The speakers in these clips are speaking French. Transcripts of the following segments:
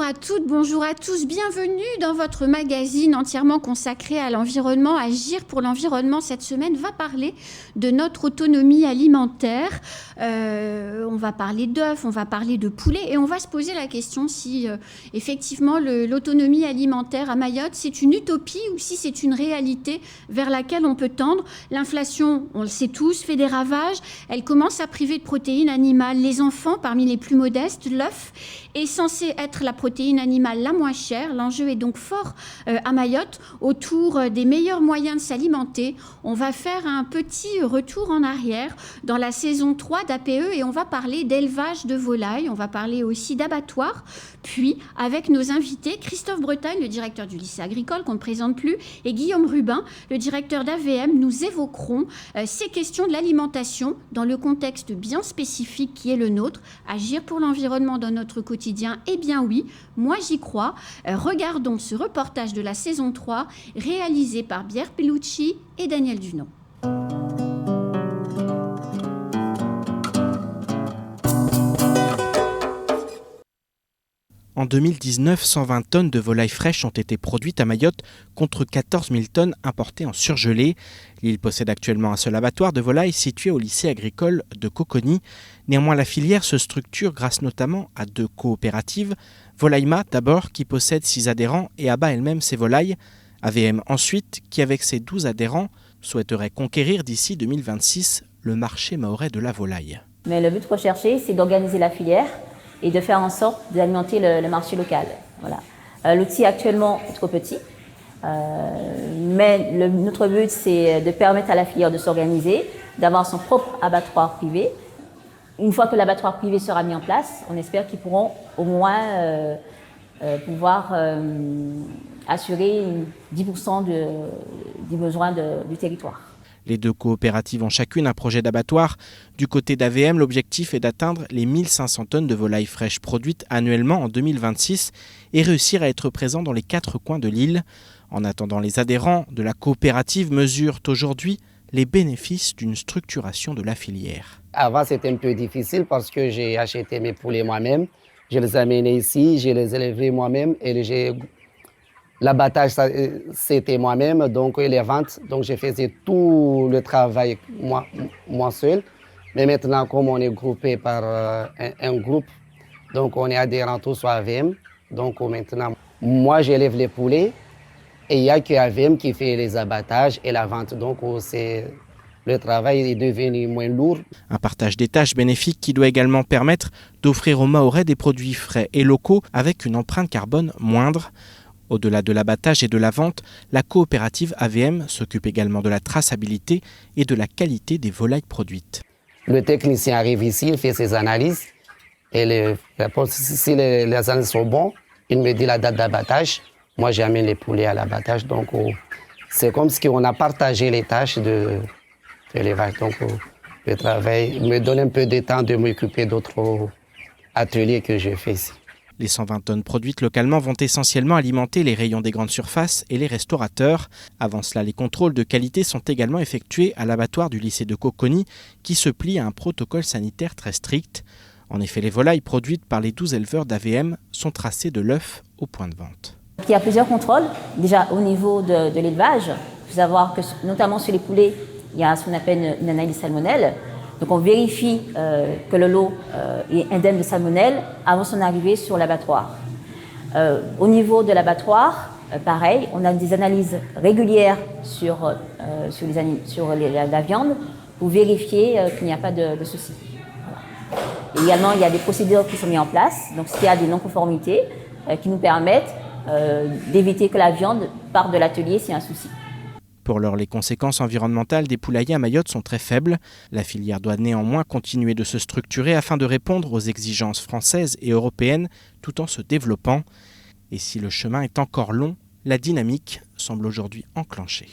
à toutes, bonjour à tous, bienvenue dans votre magazine entièrement consacré à l'environnement. Agir pour l'environnement, cette semaine, va parler de notre autonomie alimentaire. On va parler d'œufs, on va parler de poulet et on va se poser la question si effectivement l'autonomie alimentaire à Mayotte, c'est une utopie ou si c'est une réalité vers laquelle on peut tendre. L'inflation, on le sait tous, fait des ravages. Elle commence à priver de protéines animales les enfants parmi les plus modestes. L'œuf est censé être la protéine animale la moins chère. L'enjeu est donc fort à Mayotte autour des meilleurs moyens de s'alimenter. On va faire un petit retour en arrière dans la saison 3 d'APE et on va parler d'élevage de volailles. On va parler aussi d'abattoirs. Puis, avec nos invités, Christophe Bretagne, le directeur du lycée agricole qu'on ne présente plus, et Guillaume Rubin, le directeur d'AVM, nous évoqueront ces questions de l'alimentation dans le contexte bien spécifique qui est le nôtre. Agir pour l'environnement dans notre quotidien, eh bien oui, moi j'y crois. Regardons ce reportage de la saison 3 réalisé par Pierre Pellucci et Daniel Dunon. En 2019, 120 tonnes de volailles fraîches ont été produites à Mayotte contre 14 000 tonnes importées en surgelé. L'île possède actuellement un seul abattoir de volailles situé au lycée agricole de Coconi. Néanmoins, la filière se structure grâce notamment à 2 coopératives. Volaillement d'abord, qui possède 6 adhérents et abat elle-même ses volailles. AVM ensuite, qui avec ses 12 adhérents souhaiterait conquérir d'ici 2026 le marché mahorais de la volaille. Mais le but recherché, c'est d'organiser la filière et de faire en sorte d'alimenter le marché local. Voilà. L'outil actuellement est trop petit, mais notre but, c'est de permettre à la filière de s'organiser, d'avoir son propre abattoir privé. Une fois que l'abattoir privé sera mis en place, on espère qu'ils pourront au moins pouvoir assurer 10% du besoin du territoire. Les 2 coopératives ont chacune un projet d'abattoir. Du côté d'AVM, l'objectif est d'atteindre les 1500 tonnes de volailles fraîches produites annuellement en 2026 et réussir à être présent dans les 4 coins de l'île. En attendant, les adhérents de la coopérative mesurent aujourd'hui les bénéfices d'une structuration de la filière. Avant, c'était un peu difficile parce que j'ai acheté mes poulets moi-même. Je les ai amenés ici, je les ai élevés moi-même et l'abattage, c'était moi-même, donc les ventes, donc je faisais tout le travail moi seul. Mais maintenant, comme on est groupé par un groupe, donc on est adhérents tous à AVM, donc maintenant, moi j'élève les poulets et il n'y a que AVM qui fait les abattages et la vente. Donc le travail est devenu moins lourd. Un partage des tâches bénéfique qui doit également permettre d'offrir aux Mahorais des produits frais et locaux avec une empreinte carbone moindre. Au-delà de l'abattage et de la vente, la coopérative AVM s'occupe également de la traçabilité et de la qualité des volailles produites. Le technicien arrive ici, il fait ses analyses. Et si les analyses sont bonnes, il me dit la date d'abattage. Moi, j'amène les poulets à l'abattage. Donc, c'est comme si on a partagé les tâches de l'élevage. Donc, le travail me donne un peu de temps de m'occuper d'autres ateliers que je fais ici. Les 120 tonnes produites localement vont essentiellement alimenter les rayons des grandes surfaces et les restaurateurs. Avant cela, les contrôles de qualité sont également effectués à l'abattoir du lycée de Coconi qui se plie à un protocole sanitaire très strict. En effet, les volailles produites par les 12 éleveurs d'AVM sont tracées de l'œuf au point de vente. Il y a plusieurs contrôles. Déjà au niveau de l'élevage, il faut savoir que notamment sur les poulets, il y a ce qu'on appelle une analyse salmonelle. Donc on vérifie que le lot est indemne de salmonelle avant son arrivée sur l'abattoir. Au niveau de l'abattoir, pareil, on a des analyses régulières sur la viande pour vérifier qu'il n'y a pas de soucis. Voilà. Également, il y a des procédures qui sont mises en place, donc s'il y a des non-conformités qui nous permettent d'éviter que la viande parte de l'atelier s'il y a un souci. Pour l'heure, les conséquences environnementales des poulaillers à Mayotte sont très faibles. La filière doit néanmoins continuer de se structurer afin de répondre aux exigences françaises et européennes tout en se développant. Et si le chemin est encore long, la dynamique semble aujourd'hui enclenchée.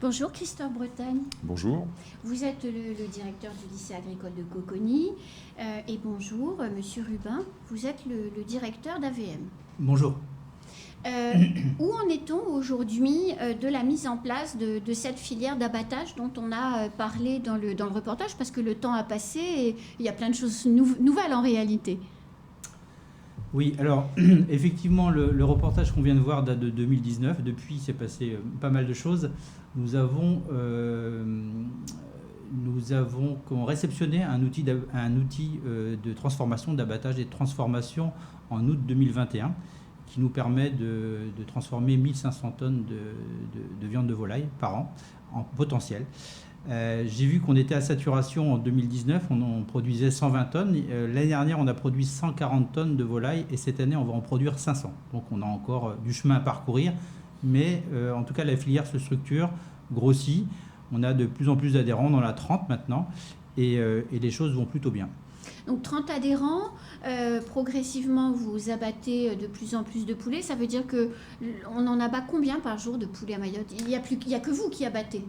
Bonjour Christophe Bretagne. Bonjour. Vous êtes le directeur du lycée agricole de Coconi. Et bonjour Monsieur Rubin, vous êtes le directeur d'AVM. Bonjour. Où en est-on aujourd'hui de la mise en place de cette filière d'abattage dont on a parlé dans le reportage, parce que le temps a passé et il y a plein de choses nouvelles en réalité. Oui, alors effectivement, le reportage qu'on vient de voir date de 2019. Depuis, il s'est passé pas mal de choses. Nous avons réceptionné un outil de transformation, d'abattage et de transformation en août 2021 qui nous permet de transformer 1500 tonnes de viande de volaille par an en potentiel. J'ai vu qu'on était à saturation en 2019, on produisait 120 tonnes. L'année dernière, on a produit 140 tonnes de volaille et cette année, on va en produire 500. Donc on a encore du chemin à parcourir, mais en tout cas, la filière se structure, grossit. On a de plus en plus d'adhérents, on en a 30 maintenant, et les choses vont plutôt bien. Donc 30 adhérents, progressivement vous abattez de plus en plus de poulets. Ça veut dire qu'on en abat combien par jour de poulets à Mayotte ? Il n'y a que vous qui abattez.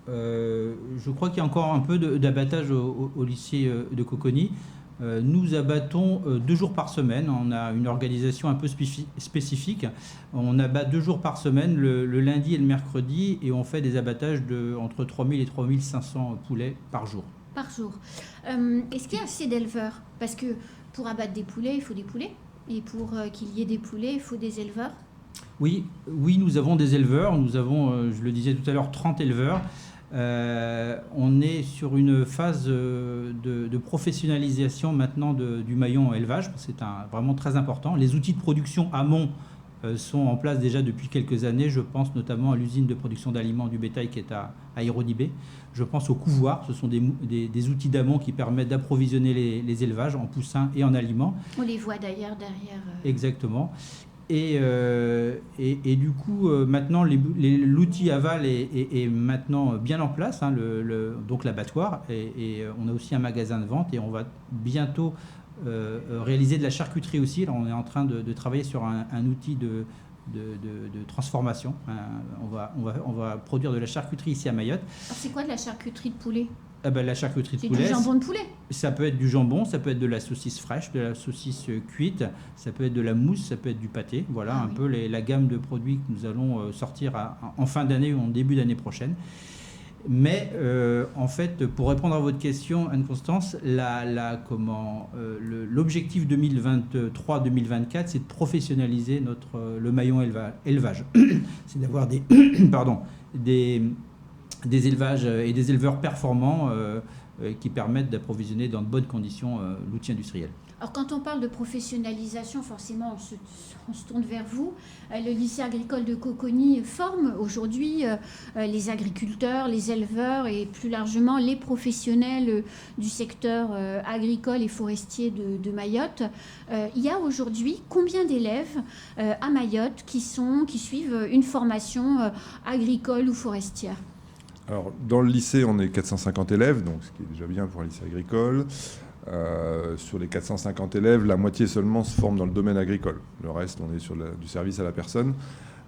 Je crois qu'il y a encore un peu d'abattage au lycée de Coconi. Nous abattons 2 jours par semaine. On a une organisation un peu spécifique. On abat 2 jours par semaine, le lundi et le mercredi, et on fait des abattages entre 3000 et 3500 poulets par jour. Par jour. Est-ce qu'il y a assez d'éleveurs ? Parce que pour abattre des poulets, il faut des poulets. Et pour qu'il y ait des poulets, il faut des éleveurs. Oui, nous avons des éleveurs. Nous avons, je le disais tout à l'heure, 30 éleveurs. On est sur une phase de professionnalisation maintenant du maillon élevage. C'est vraiment très important. Les outils de production amont sont en place déjà depuis quelques années. Je pense notamment à l'usine de production d'aliments du bétail qui est à Hérodibé. Je pense au couvoir. Ce sont des outils d'amont qui permettent d'approvisionner les élevages en poussins et en aliments. On les voit d'ailleurs derrière. Exactement. Et du coup, maintenant, l'outil aval est maintenant bien en place, hein, donc l'abattoir. Et on a aussi un magasin de vente et on va bientôt réaliser de la charcuterie aussi. Alors, on est en train de travailler sur un outil de transformation. On va produire de la charcuterie ici à Mayotte. Alors, c'est quoi de la charcuterie de poulet ? La charcuterie de poulet. C'est du jambon de poulet. Ça peut être du jambon, ça peut être de la saucisse fraîche, de la saucisse cuite, ça peut être de la mousse, ça peut être du pâté. Voilà un peu la gamme de produits que nous allons sortir en fin d'année ou en début d'année prochaine. Mais en fait, pour répondre à votre question, Anne-Constance, l'objectif 2023-2024, c'est de professionnaliser le maillon élevage. C'est d'avoir des élevages et des éleveurs performants qui permettent d'approvisionner dans de bonnes conditions l'outil industriel. Alors quand on parle de professionnalisation, forcément on se tourne vers vous. Le lycée agricole de Coconi forme aujourd'hui les agriculteurs, les éleveurs et plus largement les professionnels du secteur agricole et forestier de Mayotte. Il y a aujourd'hui combien d'élèves à Mayotte qui suivent une formation agricole ou forestière ? Alors, dans le lycée, on est 450 élèves, donc ce qui est déjà bien pour un lycée agricole. Sur les 450 élèves, la moitié seulement se forme dans le domaine agricole. Le reste, on est sur du service à la personne.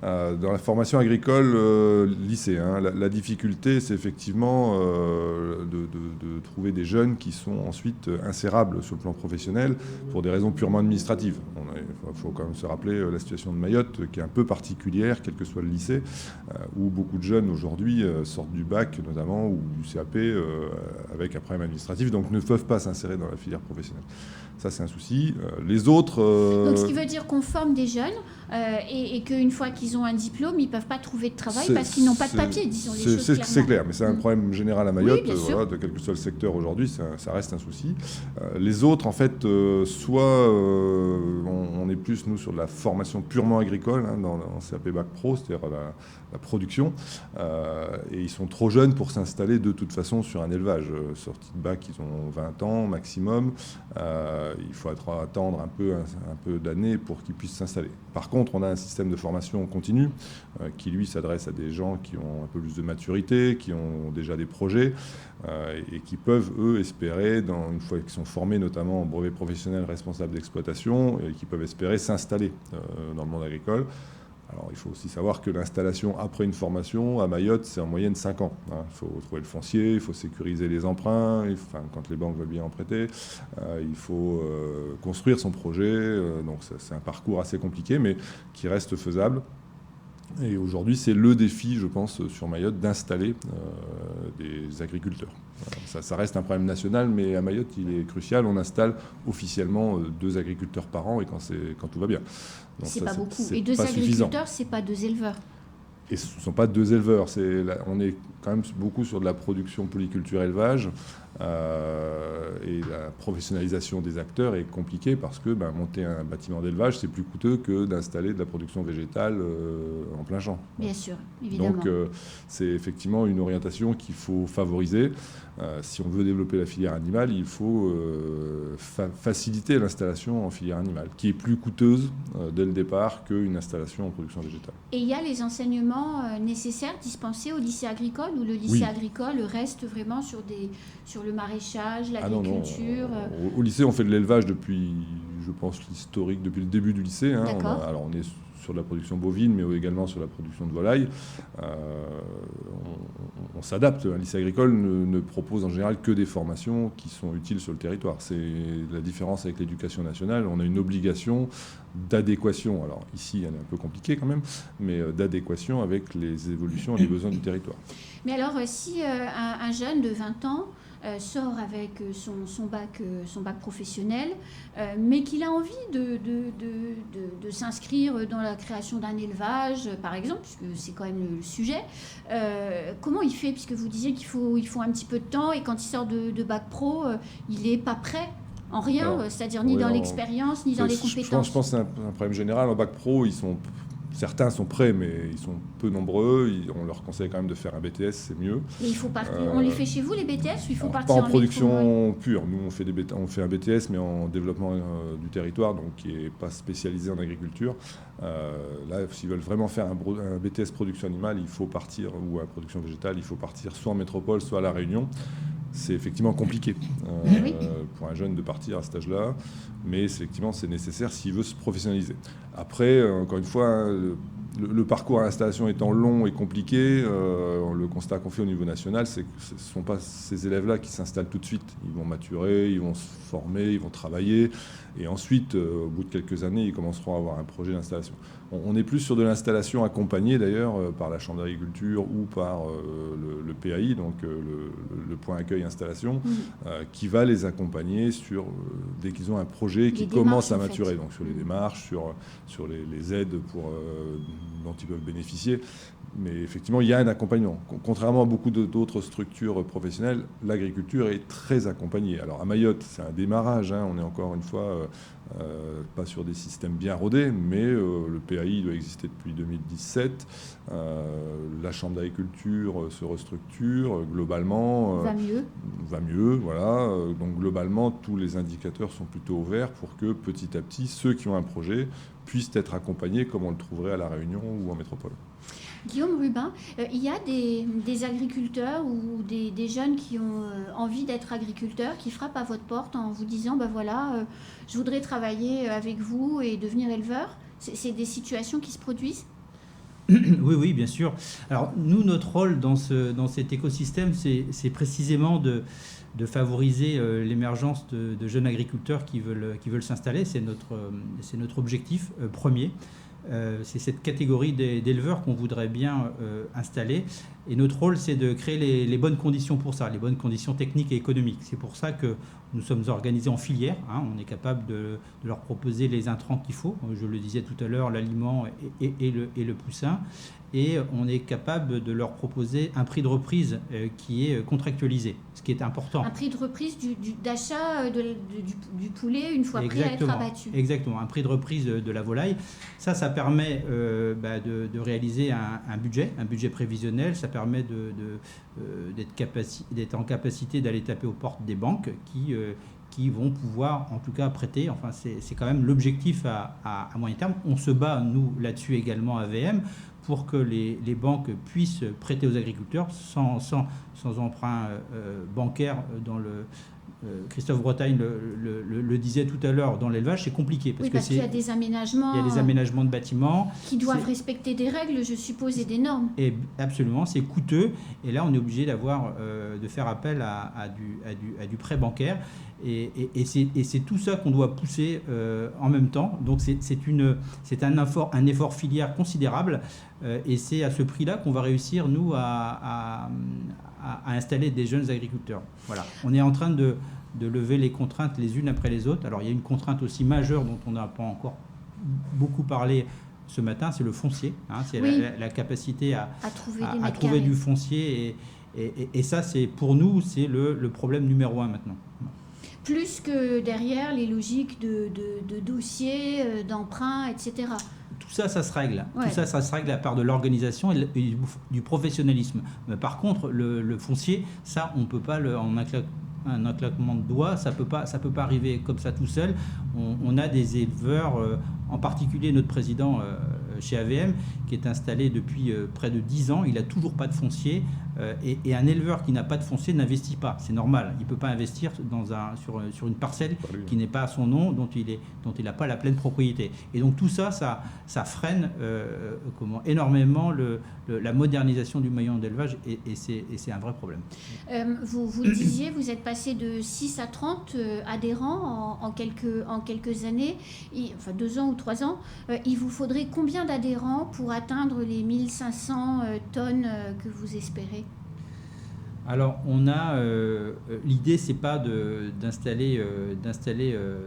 Dans la formation agricole lycée, hein, la difficulté, c'est effectivement de trouver des jeunes qui sont ensuite insérables sur le plan professionnel pour des raisons purement administratives. Il faut quand même se rappeler la situation de Mayotte qui est un peu particulière, quel que soit le lycée, où beaucoup de jeunes aujourd'hui sortent du bac notamment ou du CAP avec un problème administratif, donc ne peuvent pas s'insérer dans la filière professionnelle. Ça, c'est un souci. Les autres... Donc, ce qui veut dire qu'on forme des jeunes et qu'une fois qu'ils ont un diplôme, ils ne peuvent pas trouver de travail parce qu'ils n'ont pas de papier, disons les choses clairement. C'est clair, mais c'est un problème général à Mayotte. Oui, de quel que soit le secteur aujourd'hui, ça reste un souci. Les autres, en fait, soit on est plus, nous, sur de la formation purement agricole, hein, dans CAP Bac Pro, c'est-à-dire la production, et ils sont trop jeunes pour s'installer de toute façon sur un élevage. Sortis de bac, ils ont 20 ans maximum. Il faut attendre un peu d'années pour qu'ils puissent s'installer. Par contre, on a un système de formation continue qui, lui, s'adresse à des gens qui ont un peu plus de maturité, qui ont déjà des projets et qui peuvent, eux, espérer, une fois qu'ils sont formés notamment en brevet professionnel responsable d'exploitation, et qui peuvent espérer s'installer dans le monde agricole. Alors, il faut aussi savoir que l'installation après une formation à Mayotte, c'est en moyenne 5 ans. Il faut trouver le foncier, il faut sécuriser les emprunts, quand les banques veulent bien en prêter, il faut construire son projet. Donc, c'est un parcours assez compliqué, mais qui reste faisable. Et aujourd'hui, c'est le défi, je pense, sur Mayotte, d'installer des agriculteurs. Ça reste un problème national, mais à Mayotte, il est crucial. On installe officiellement 2 agriculteurs par an et quand tout va bien. C'est pas beaucoup. Et 2 agriculteurs, c'est pas 2 éleveurs. Et ce ne sont pas 2 éleveurs. On est quand même beaucoup sur de la production polyculture-élevage. Et la professionnalisation des acteurs est compliquée parce que monter un bâtiment d'élevage, c'est plus coûteux que d'installer de la production végétale en plein champ. Bien sûr, évidemment. Donc c'est effectivement une orientation qu'il faut favoriser. Si on veut développer la filière animale, il faut faciliter l'installation en filière animale, qui est plus coûteuse dès le départ qu'une installation en production végétale. Et il y a les enseignements nécessaires dispensés au lycée agricole, ou le lycée agricole reste vraiment sur le maraîchage, l'agriculture. Au lycée, on fait de l'élevage depuis, je pense, l'historique, depuis le début du lycée. D'accord. Alors on est sur de la production bovine, mais également sur la production de volailles. On s'adapte. Un lycée agricole ne propose en général que des formations qui sont utiles sur le territoire. C'est la différence avec l'éducation nationale. On a une obligation d'adéquation. Alors ici, elle est un peu compliquée quand même, mais d'adéquation avec les évolutions et les besoins du territoire. Mais alors, si un jeune de 20 ans sort avec son bac professionnel, mais qu'il a envie de s'inscrire dans la création d'un élevage, par exemple, puisque c'est quand même le sujet, comment il fait? Puisque vous disiez qu'il faut un petit peu de temps, et quand il sort de bac pro, il n'est pas prêt en rien, c'est-à-dire ni dans l'expérience, ni dans les compétences. Je pense que c'est un problème général. En bac pro, certains sont prêts, mais ils sont peu nombreux. On leur conseille quand même de faire un BTS, c'est mieux. Et il faut partir. On les fait chez vous, les BTS, ou il faut partir pas en production pure. Nous, on fait un BTS, mais en développement du territoire, donc qui n'est pas spécialisé en agriculture. Là, s'ils veulent vraiment faire un BTS production animale, il faut partir, ou à production végétale, il faut partir soit en métropole, soit à La Réunion. C'est effectivement compliqué pour un jeune de partir à cet âge-là, mais effectivement, c'est nécessaire s'il veut se professionnaliser. Après, encore une fois, le parcours à l'installation étant long et compliqué, le constat qu'on fait au niveau national, c'est que ce ne sont pas ces élèves-là qui s'installent tout de suite. Ils vont maturer, ils vont se former, ils vont travailler, et ensuite, au bout de quelques années, ils commenceront à avoir un projet d'installation. On est plus sur de l'installation accompagnée d'ailleurs par la Chambre d'agriculture ou par le PAI, donc le point accueil installation, qui va les accompagner dès qu'ils ont un projet qui commence à maturer, donc sur les démarches, sur les aides dont ils peuvent bénéficier. Mais effectivement, il y a un accompagnement. Contrairement à beaucoup d'autres structures professionnelles, l'agriculture est très accompagnée. Alors à Mayotte, c'est un démarrage. On est encore une fois pas sur des systèmes bien rodés, mais le PAI doit exister depuis 2017. La Chambre d'agriculture se restructure globalement. Va mieux, voilà. Donc globalement, tous les indicateurs sont plutôt ouverts pour que petit à petit, ceux qui ont un projet puissent être accompagnés comme on le trouverait à La Réunion ou en métropole. Guillaume Rubin, il y a des agriculteurs ou des jeunes qui ont envie d'être agriculteurs, qui frappent à votre porte en vous disant je voudrais travailler avec vous et devenir éleveur. C'est des situations qui se produisent? Oui, bien sûr. Alors nous, notre rôle dans cet écosystème, c'est précisément de favoriser l'émergence de jeunes agriculteurs qui veulent s'installer. C'est notre objectif premier. C'est cette catégorie d'éleveurs qu'on voudrait bien installer. Et notre rôle, c'est de créer les bonnes conditions pour ça, les bonnes conditions techniques et économiques. C'est pour ça que nous sommes organisés en filière. On est capable de leur proposer les intrants qu'il faut. Je le disais tout à l'heure, l'aliment et le poussin. Et on est capable de leur proposer un prix de reprise qui est contractualisé, ce qui est important. Un prix de reprise d'achat du poulet une fois prêt à être abattu. Exactement, un prix de reprise de la volaille. Ça permet de réaliser un budget prévisionnel. Ça permet d'être en capacité d'aller taper aux portes des banques qui vont pouvoir en tout cas prêter. Enfin, c'est quand même l'objectif à moyen terme. On se bat, nous, là-dessus également à VM, pour que les banques puissent prêter aux agriculteurs sans emprunt bancaire Christophe Bretagne le disait tout à l'heure, dans l'élevage, c'est compliqué. Parce qu'il y a des aménagements. Il y a des aménagements de bâtiments. Qui doivent respecter des règles, je suppose, et des normes. Et absolument, c'est coûteux. Et là, on est obligé de faire appel à du prêt bancaire. Et c'est tout ça qu'on doit pousser en même temps. Donc c'est un effort filière considérable. Et c'est à ce prix-là qu'on va réussir, nous, à installer des jeunes agriculteurs. Voilà. On est en train de lever les contraintes les unes après les autres. Alors il y a une contrainte aussi majeure dont on n'a pas encore beaucoup parlé ce matin, c'est le foncier. C'est la capacité à trouver du foncier. Et ça, pour nous, c'est le problème numéro 1 maintenant. Plus que derrière les logiques de dossiers, d'emprunts, etc. Tout ça, ça se règle. Ouais. Tout ça, ça se règle à part de l'organisation et du professionnalisme. Mais par contre, le foncier, ça, on ne peut pas, un claquement de doigts, ça peut pas arriver comme ça tout seul. On a des éleveurs, en particulier notre président chez AVM, qui est installé depuis près de 10 ans. Il n'a toujours pas de foncier. Et un éleveur qui n'a pas de foncier n'investit pas. C'est normal. Il ne peut pas investir sur une parcelle qui n'est pas à son nom, dont il n'a pas la pleine propriété. Et donc tout ça, ça freine énormément la modernisation du maillon d'élevage. Et c'est un vrai problème. Vous le disiez, vous êtes passé de 6 à 30 adhérents en quelques années, enfin 2 ans ou 3 ans. Il vous faudrait combien d'adhérents pour atteindre les 1500 tonnes que vous espérez ? Alors, l'idée, c'est pas d'installer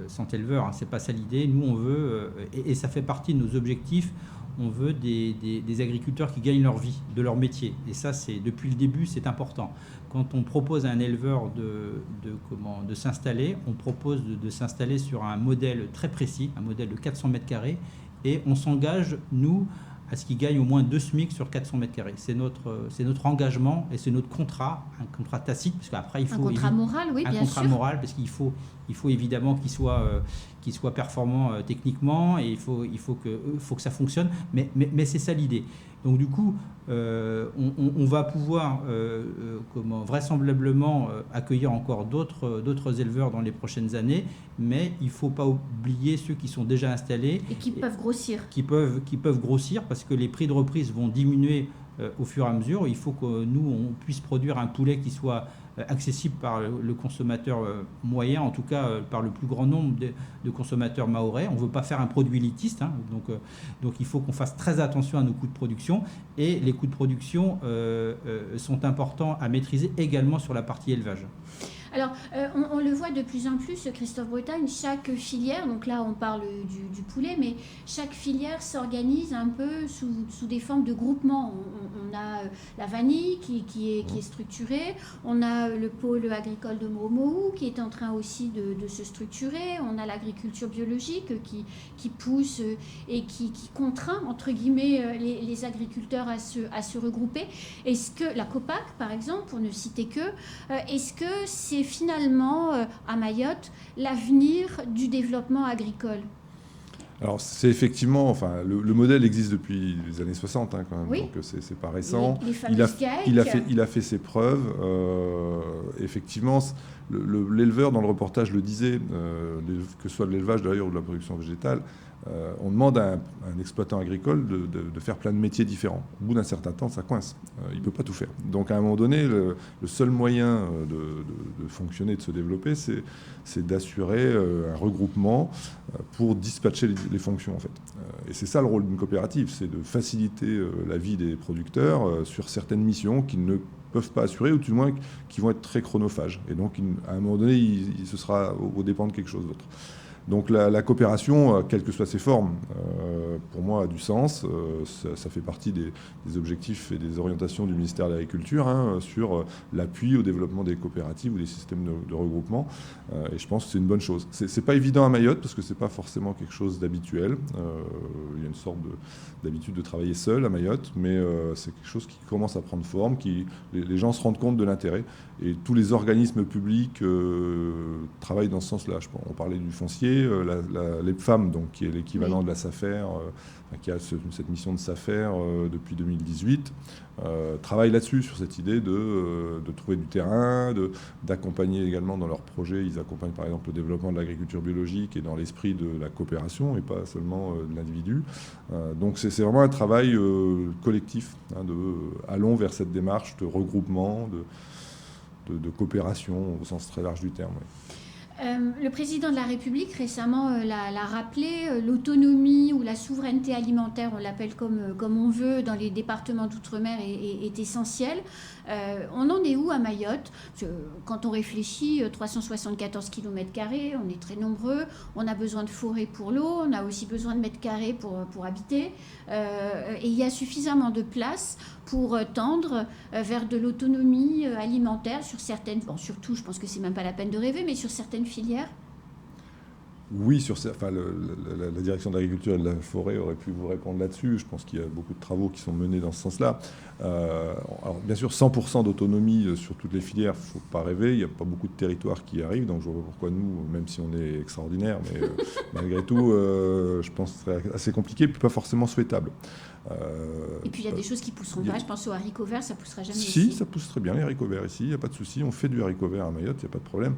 100 éleveurs, hein, c'est pas ça l'idée. Nous, on veut, et ça fait partie de nos objectifs, on veut des agriculteurs qui gagnent leur vie, de leur métier. Et ça, depuis le début, c'est important. Quand on propose à un éleveur de s'installer, on propose de s'installer sur un modèle très précis, un modèle de 400 mètres carrés, et on s'engage, nous, à ce qu'il gagne au moins 2 SMIC sur 400 mètres carrés. C'est notre engagement et c'est notre contrat, un contrat tacite, parce qu'après il faut... Un contrat moral, oui, bien sûr. Un contrat moral, parce qu'il faut évidemment qu'il soit performant techniquement, et il faut que ça fonctionne, mais c'est ça l'idée. Donc du coup, on va pouvoir vraisemblablement accueillir encore d'autres éleveurs dans les prochaines années, mais il ne faut pas oublier ceux qui sont déjà installés. Et qui peuvent grossir. Qui peuvent grossir, parce que les prix de reprise vont diminuer au fur et à mesure. Il faut que nous, on puisse produire un poulet qui soit accessible par le consommateur moyen, en tout cas par le plus grand nombre de consommateurs mahorais. On ne veut pas faire un produit élitiste, hein, donc il faut qu'on fasse très attention à nos coûts de production, et les coûts de production sont importants à maîtriser également sur la partie élevage. Alors, on le voit de plus en plus, Christophe Bretagne, chaque filière, donc là on parle du poulet, mais chaque filière s'organise un peu sous des formes de groupements. On a la vanille qui est structurée, on a le pôle agricole de Moromohou qui est en train aussi de se structurer, on a l'agriculture biologique qui pousse et qui contraint, entre guillemets, les agriculteurs à se regrouper. Est-ce que la COPAC, par exemple, pour ne citer que, est-ce que c'est finalement, à Mayotte, l'avenir du développement agricole? Alors c'est effectivement, le modèle existe depuis les années 60 quand même, oui. Donc c'est pas récent. Les fameuses GAEC. Il a fait ses preuves. Effectivement, l'éleveur dans le reportage le disait, que ce soit de l'élevage d'ailleurs ou de la production végétale, on demande à un exploitant agricole de faire plein de métiers différents. Au bout d'un certain temps, ça coince. Il ne peut pas tout faire. Donc à un moment donné, le seul moyen de fonctionner, de se développer, c'est d'assurer un regroupement pour dispatcher les fonctions, en fait. Et c'est ça le rôle d'une coopérative, c'est de faciliter la vie des producteurs sur certaines missions qu'ils ne peuvent pas assurer, ou du moins qui vont être très chronophages. Et donc, à un moment donné, ce sera au dépend de quelque chose d'autre. Donc la coopération, quelles que soient ses formes, pour moi a du sens. Ça fait partie des objectifs et des orientations du ministère de l'Agriculture sur l'appui au développement des coopératives ou des systèmes de regroupement. Et je pense que c'est une bonne chose. C'est pas évident à Mayotte parce que c'est pas forcément quelque chose d'habituel. Il y a une sorte d'habitude de travailler seul à Mayotte, mais c'est quelque chose qui commence à prendre forme, les gens se rendent compte de l'intérêt. Et tous les organismes publics travaillent dans ce sens-là. On parlait du foncier. associés, l'EPFAM, donc, qui est l'équivalent de la SAFER, qui a cette mission de SAFER depuis 2018, travaillent là-dessus, sur cette idée de trouver du terrain, d'accompagner également dans leurs projets. Ils accompagnent par exemple le développement de l'agriculture biologique et dans l'esprit de la coopération et pas seulement de l'individu. Donc c'est vraiment un travail collectif, allons vers cette démarche de regroupement, de coopération au sens très large du terme. Oui. Le président de la République récemment l'a rappelé, l'autonomie ou la souveraineté alimentaire, on l'appelle comme on veut, dans les départements d'outre-mer est essentielle. On en est où à Mayotte? Quand on réfléchit, 374 km², on est très nombreux, on a besoin de forêts pour l'eau, on a aussi besoin de mètres carrés pour habiter, et il y a suffisamment de place pour tendre vers de l'autonomie alimentaire sur certaines, surtout je pense que c'est même pas la peine de rêver, mais sur certaines filières. Oui, la direction de l'agriculture et de la forêt aurait pu vous répondre là-dessus. Je pense qu'il y a beaucoup de travaux qui sont menés dans ce sens-là. Alors, bien sûr, 100% d'autonomie sur toutes les filières, il ne faut pas rêver. Il n'y a pas beaucoup de territoires qui y arrivent. Donc, je vois pas pourquoi nous, même si on est extraordinaire, mais malgré tout, je pense que ce serait assez compliqué et puis pas forcément souhaitable. Et puis, il y a des choses qui ne pousseront pas. Je pense aux haricots verts, ça ne poussera jamais ici. Si, ça pousse très bien, les haricots verts ici. Il n'y a pas de souci. On fait du haricot vert à Mayotte, il n'y a pas de problème.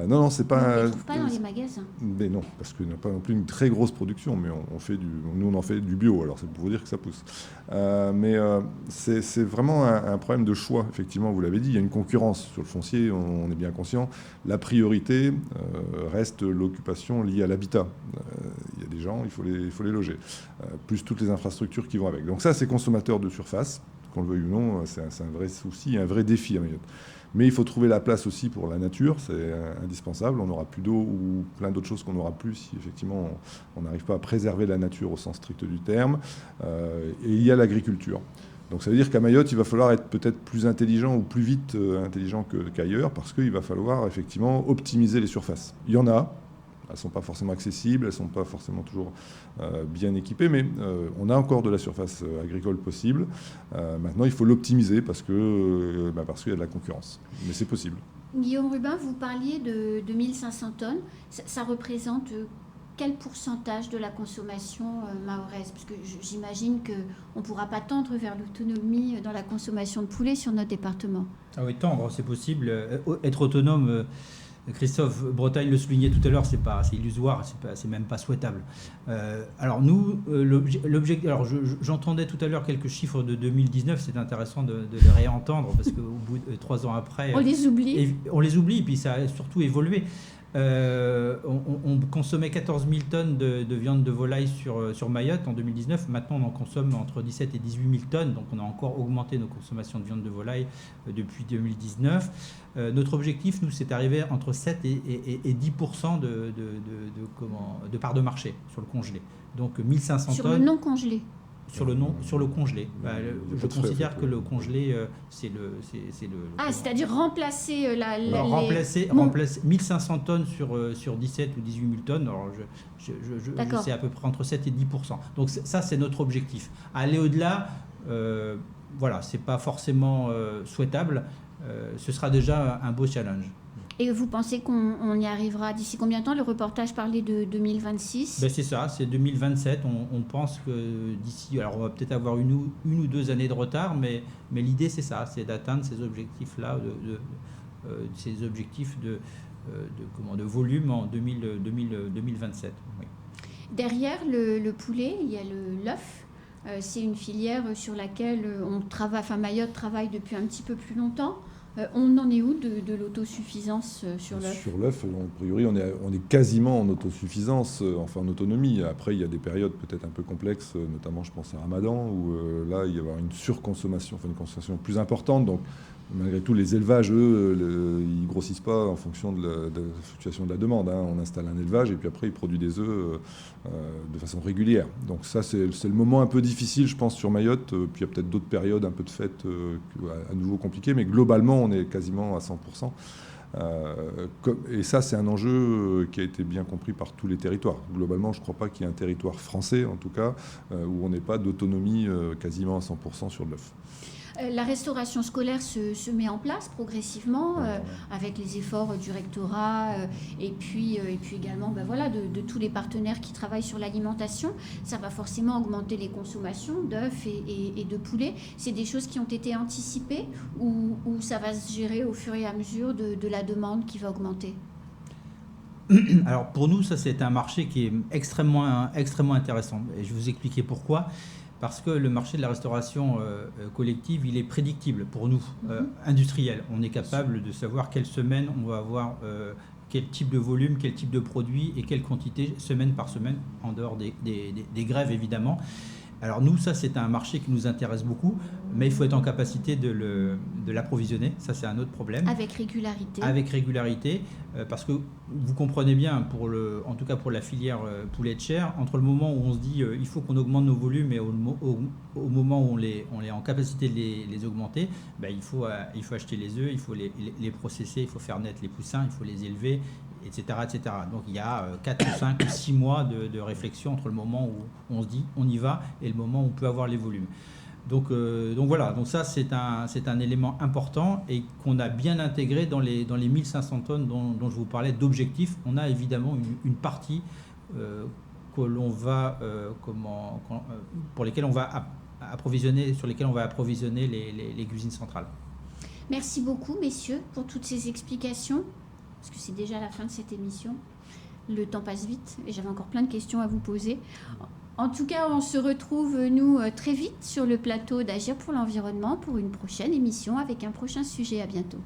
Non, c'est pas... On ne les trouve pas dans les magasins. Mais non, parce qu'il n'y a pas non plus une très grosse production, mais nous on en fait du bio, alors c'est pour vous dire que ça pousse. Mais c'est vraiment un problème de choix, effectivement, vous l'avez dit, il y a une concurrence sur le foncier, on est bien conscient. La priorité reste l'occupation liée à l'habitat. Il y a des gens, il faut les loger, plus toutes les infrastructures qui vont avec. Donc ça, c'est consommateur de surface, qu'on le veuille ou non, c'est un vrai souci, un vrai défi à Mayotte. Mais il faut trouver la place aussi pour la nature, c'est indispensable. On n'aura plus d'eau ou plein d'autres choses qu'on n'aura plus si effectivement on n'arrive pas à préserver la nature au sens strict du terme. Et il y a l'agriculture. Donc ça veut dire qu'à Mayotte, il va falloir être peut-être plus intelligent ou plus vite intelligent qu'ailleurs, parce qu'il va falloir effectivement optimiser les surfaces. Il y en a. Elles ne sont pas forcément accessibles, elles ne sont pas forcément toujours bien équipées, mais on a encore de la surface agricole possible. Maintenant, il faut l'optimiser parce qu'il y a de la concurrence. Mais c'est possible. Guillaume Rubin, vous parliez de 1500 tonnes. Ça représente quel pourcentage de la consommation mahoraise? Parce que j'imagine qu'on ne pourra pas tendre vers l'autonomie dans la consommation de poulet sur notre département. Ah oui, tendre, c'est possible. Être autonome... Christophe Bretagne le soulignait tout à l'heure, c'est illusoire, c'est même pas souhaitable. Alors nous, l'objectif. Alors j'entendais tout à l'heure quelques chiffres de 2019, c'est intéressant de les réentendre parce qu'au bout de 3 ans après, on les oublie. On les oublie, puis ça a surtout évolué. On consommait 14 000 tonnes de viande de volaille sur Mayotte en 2019. Maintenant, on en consomme entre 17 et 18 000 tonnes. Donc, on a encore augmenté nos consommations de viande de volaille depuis 2019. Notre objectif, nous, c'est d'arriver entre 7 et 10% de part de marché sur le congelé. Donc, 1500 tonnes. Sur le non congelé. Sur le congelé. Je considère que le congelé, c'est le c'est-à-dire remplacer remplacer 1500 tonnes sur 17 ou 18 000 tonnes. Alors, c'est à peu près entre 7 et 10%. Donc ça, c'est notre objectif. Aller au-delà, c'est pas forcément souhaitable. Ce sera déjà un beau challenge. Et vous pensez qu'on y arrivera d'ici combien de temps? Le reportage parlait de 2026. C'est ça, c'est 2027. On pense que d'ici... Alors, on va peut-être avoir une ou 2 années de retard, mais l'idée, c'est ça, c'est d'atteindre ces objectifs-là, ces objectifs de volume en 2027. Oui. Derrière le poulet, il y a l'œuf. C'est une filière sur laquelle Mayotte travaille depuis un petit peu plus longtemps. On en est où de l'autosuffisance sur l'œuf? Sur l'œuf, a priori, on est quasiment en autosuffisance, en autonomie. Après, il y a des périodes peut-être un peu complexes, notamment, je pense à Ramadan, où là, il y avoir une surconsommation, une consommation plus importante. Donc, malgré tout, les élevages, eux, ils grossissent pas en fonction de la fluctuation de la demande. On installe un élevage et puis après, ils produisent des œufs de façon régulière. Donc ça, c'est le moment un peu difficile, je pense, sur Mayotte. Puis il y a peut-être d'autres périodes un peu de fête à nouveau compliquées, mais globalement, on est quasiment à 100%. Et ça, c'est un enjeu qui a été bien compris par tous les territoires. Globalement, je ne crois pas qu'il y ait un territoire français, en tout cas, où on n'ait pas d'autonomie quasiment à 100% sur l'œuf. La restauration scolaire se met en place progressivement avec les efforts du rectorat et puis également de tous les partenaires qui travaillent sur l'alimentation. Ça va forcément augmenter les consommations d'œufs et de poulet. C'est des choses qui ont été anticipées ou ça va se gérer au fur et à mesure de la demande qui va augmenter? Alors pour nous, ça c'est un marché qui est extrêmement intéressant. Et je vais vous expliquer pourquoi. Parce que le marché de la restauration collective, il est prédictible pour nous, industriels. On est capable de savoir quelle semaine on va avoir quel type de volume, quel type de produit et quelle quantité semaine par semaine, en dehors des grèves évidemment. Alors nous, ça c'est un marché qui nous intéresse beaucoup, mais il faut être en capacité de l'approvisionner, ça c'est un autre problème. Avec régularité. Avec régularité, parce que vous comprenez bien, en tout cas pour la filière poulet de chair, entre le moment où on se dit il faut qu'on augmente nos volumes et au moment où on est en capacité de les augmenter, il faut acheter les œufs, il faut les processer, il faut faire naître les poussins, il faut les élever, etc. Donc il y a 4 ou 5 ou 6 mois de réflexion entre le moment où on se dit on y va et le moment où on peut avoir les volumes. Donc voilà, donc ça c'est un élément important et qu'on a bien intégré dans les 1500 tonnes dont je vous parlais d'objectifs. On a évidemment une partie que l'on va pour lesquelles on va approvisionner, sur lesquelles on va approvisionner les cuisines centrales. Merci beaucoup messieurs pour toutes ces explications, parce que c'est déjà la fin de cette émission. Le temps passe vite et j'avais encore plein de questions à vous poser. En tout cas, on se retrouve, nous, très vite sur le plateau d'Agir pour l'environnement pour une prochaine émission avec un prochain sujet. À bientôt.